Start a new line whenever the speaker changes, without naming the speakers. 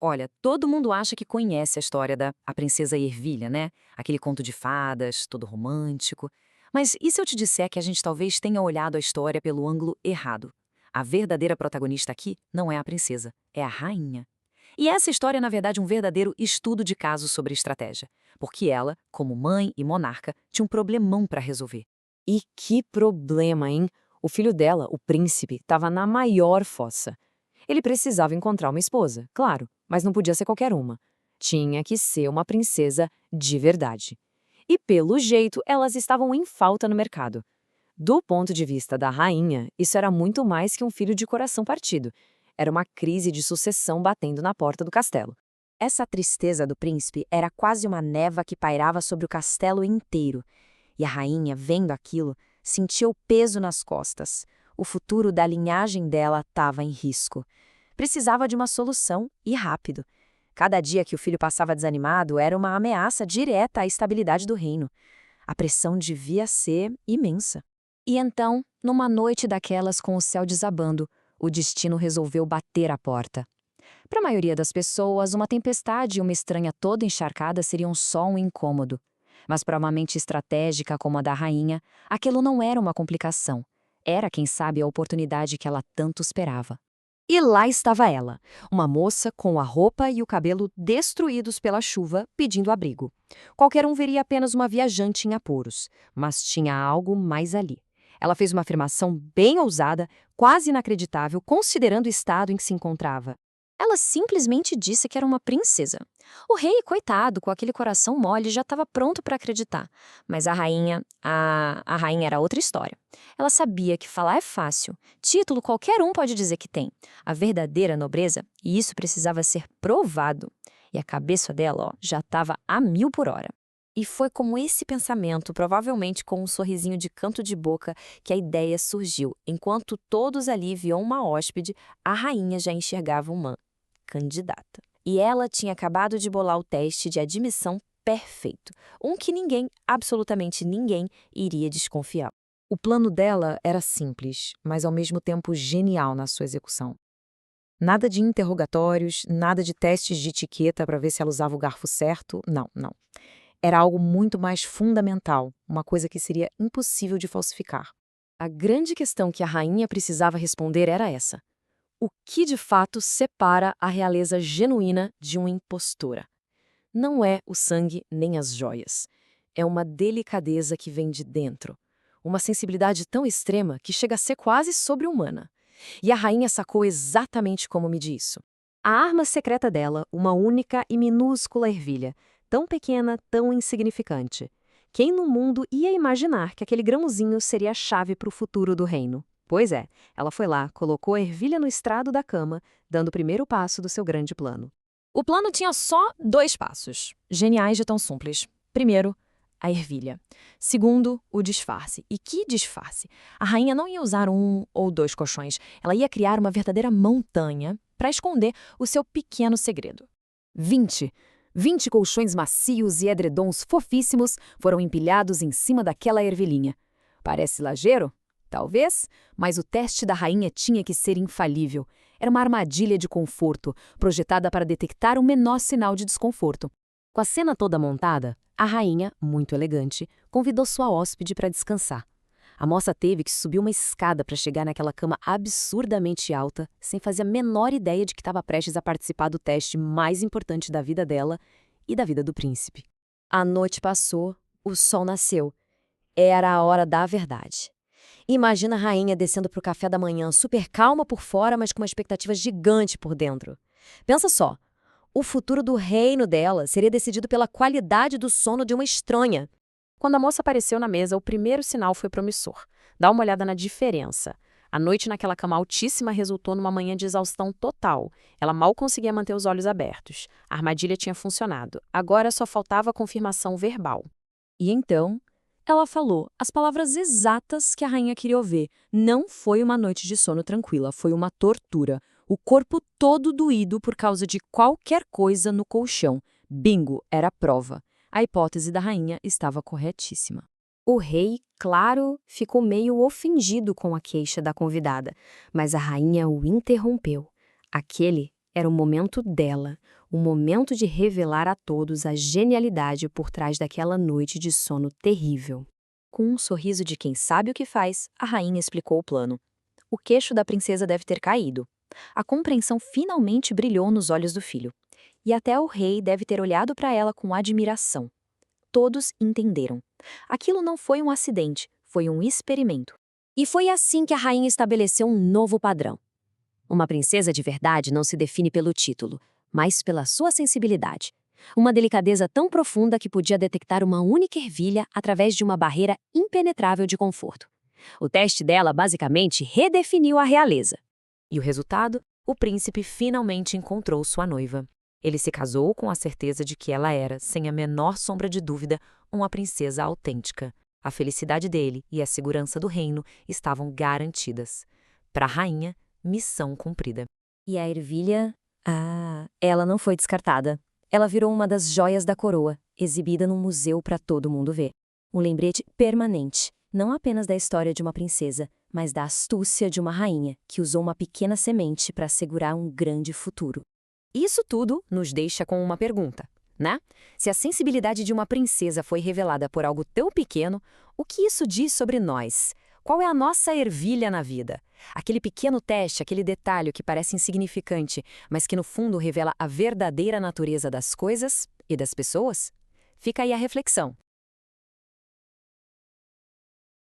Olha, todo mundo acha que conhece a história da A Princesa Ervilha, né? Aquele conto de fadas, todo romântico. Mas e se eu te disser que a gente talvez tenha olhado a história pelo ângulo errado? A verdadeira protagonista aqui não é a princesa, é a rainha. E essa história é, na verdade, um verdadeiro estudo de caso sobre estratégia. Porque ela, como mãe e monarca, tinha um problemão para resolver.
E que problema, hein? O filho dela, o príncipe, estava na maior fossa. Ele precisava encontrar uma esposa, claro, mas não podia ser qualquer uma. Tinha que ser uma princesa de verdade. E pelo jeito, elas estavam em falta no mercado. Do ponto de vista da rainha, isso era muito mais que um filho de coração partido. Era uma crise de sucessão batendo na porta do castelo.
Essa tristeza do príncipe era quase uma névoa que pairava sobre o castelo inteiro. E a rainha, vendo aquilo, sentia o peso nas costas. O futuro da linhagem dela estava em risco. Precisava de uma solução e rápido. Cada dia que o filho passava desanimado era uma ameaça direta à estabilidade do reino. A pressão devia ser imensa. E então, numa noite daquelas com o céu desabando, o destino resolveu bater à porta. Para a maioria das pessoas, uma tempestade e uma estranha toda encharcada seriam só um incômodo. Mas para uma mente estratégica como a da rainha, aquilo não era uma complicação. Era, quem sabe, a oportunidade que ela tanto esperava.
E lá estava ela, uma moça com a roupa e o cabelo destruídos pela chuva, pedindo abrigo. Qualquer um veria apenas uma viajante em apuros, mas tinha algo mais ali. Ela fez uma afirmação bem ousada, quase inacreditável, considerando o estado em que se encontrava.
Ela simplesmente disse que era uma princesa. O rei, coitado, com aquele coração mole, já estava pronto para acreditar. Mas a rainha era outra história. Ela sabia que falar é fácil. Título qualquer um pode dizer que tem. A verdadeira nobreza, e isso precisava ser provado. E a cabeça dela, já estava a 1000 por hora. E foi com esse pensamento, provavelmente com um sorrisinho de canto de boca, que a ideia surgiu. Enquanto todos ali viam uma hóspede, a rainha já enxergava uma candidata. E ela tinha acabado de bolar o teste de admissão perfeito, um que ninguém, absolutamente ninguém, iria desconfiar.
O plano dela era simples, mas ao mesmo tempo genial na sua execução. Nada de interrogatórios, nada de testes de etiqueta para ver se ela usava o garfo certo. Não, não. Era algo muito mais fundamental, uma coisa que seria impossível de falsificar.
A grande questão que a rainha precisava responder era essa: o que de fato separa a realeza genuína de uma impostora? Não é o sangue nem as joias. É uma delicadeza que vem de dentro. Uma sensibilidade tão extrema que chega a ser quase sobre-humana. E a rainha sacou exatamente como medir isso. A arma secreta dela, uma única e minúscula ervilha, tão pequena, tão insignificante. Quem no mundo ia imaginar que aquele grãozinho seria a chave para o futuro do reino? Pois é, ela foi lá, colocou a ervilha no estrado da cama, dando o primeiro passo do seu grande plano. O plano tinha só 2 passos, geniais de tão simples. Primeiro, a ervilha. Segundo, o disfarce. E que disfarce? A rainha não ia usar 1 ou 2 colchões, ela ia criar uma verdadeira montanha para esconder o seu pequeno segredo. 20 colchões macios e edredons fofíssimos foram empilhados em cima daquela ervilhinha. Parece exagero? Talvez, mas o teste da rainha tinha que ser infalível. Era uma armadilha de conforto, projetada para detectar o menor sinal de desconforto. Com a cena toda montada, a rainha, muito elegante, convidou sua hóspede para descansar. A moça teve que subir uma escada para chegar naquela cama absurdamente alta, sem fazer a menor ideia de que estava prestes a participar do teste mais importante da vida dela e da vida do príncipe. A noite passou, o sol nasceu. Era a hora da verdade. Imagina a rainha descendo para o café da manhã, super calma por fora, mas com uma expectativa gigante por dentro. Pensa só, o futuro do reino dela seria decidido pela qualidade do sono de uma estranha. Quando a moça apareceu na mesa, o primeiro sinal foi promissor. Dá uma olhada na diferença. A noite naquela cama altíssima resultou numa manhã de exaustão total. Ela mal conseguia manter os olhos abertos. A armadilha tinha funcionado. Agora só faltava a confirmação verbal. E então, ela falou as palavras exatas que a rainha queria ouvir. Não foi uma noite de sono tranquila, foi uma tortura. O corpo todo doído por causa de qualquer coisa no colchão. Bingo, era a prova. A hipótese da rainha estava corretíssima.
O rei, claro, ficou meio ofendido com a queixa da convidada, mas a rainha o interrompeu. Aquele
Era o momento dela, o momento de revelar a todos a genialidade por trás daquela noite de sono terrível.
Com um sorriso de quem sabe o que faz, a rainha explicou o plano. O queixo da princesa deve ter caído. A compreensão finalmente brilhou nos olhos do filho. E até o rei deve ter olhado para ela com admiração. Todos entenderam. Aquilo não foi um acidente, foi um experimento.
E foi assim que a rainha estabeleceu um novo padrão. Uma princesa de verdade não se define pelo título, mas pela sua sensibilidade. Uma delicadeza tão profunda que podia detectar uma única ervilha através de uma barreira impenetrável de conforto. O teste dela basicamente redefiniu a realeza.
E o resultado? O príncipe finalmente encontrou sua noiva. Ele se casou com a certeza de que ela era, sem a menor sombra de dúvida, uma princesa autêntica. A felicidade dele e a segurança do reino estavam garantidas. Para a rainha, missão cumprida.
E a ervilha? Ela não foi descartada. Ela virou uma das joias da coroa, exibida num museu para todo mundo ver. Um lembrete permanente, não apenas da história de uma princesa, mas da astúcia de uma rainha que usou uma pequena semente para assegurar um grande futuro.
Isso tudo nos deixa com uma pergunta, né? Se a sensibilidade de uma princesa foi revelada por algo tão pequeno, o que isso diz sobre nós? Qual é a nossa ervilha na vida? Aquele pequeno teste, aquele detalhe que parece insignificante, mas que no fundo revela a verdadeira natureza das coisas e das pessoas? Fica aí a reflexão.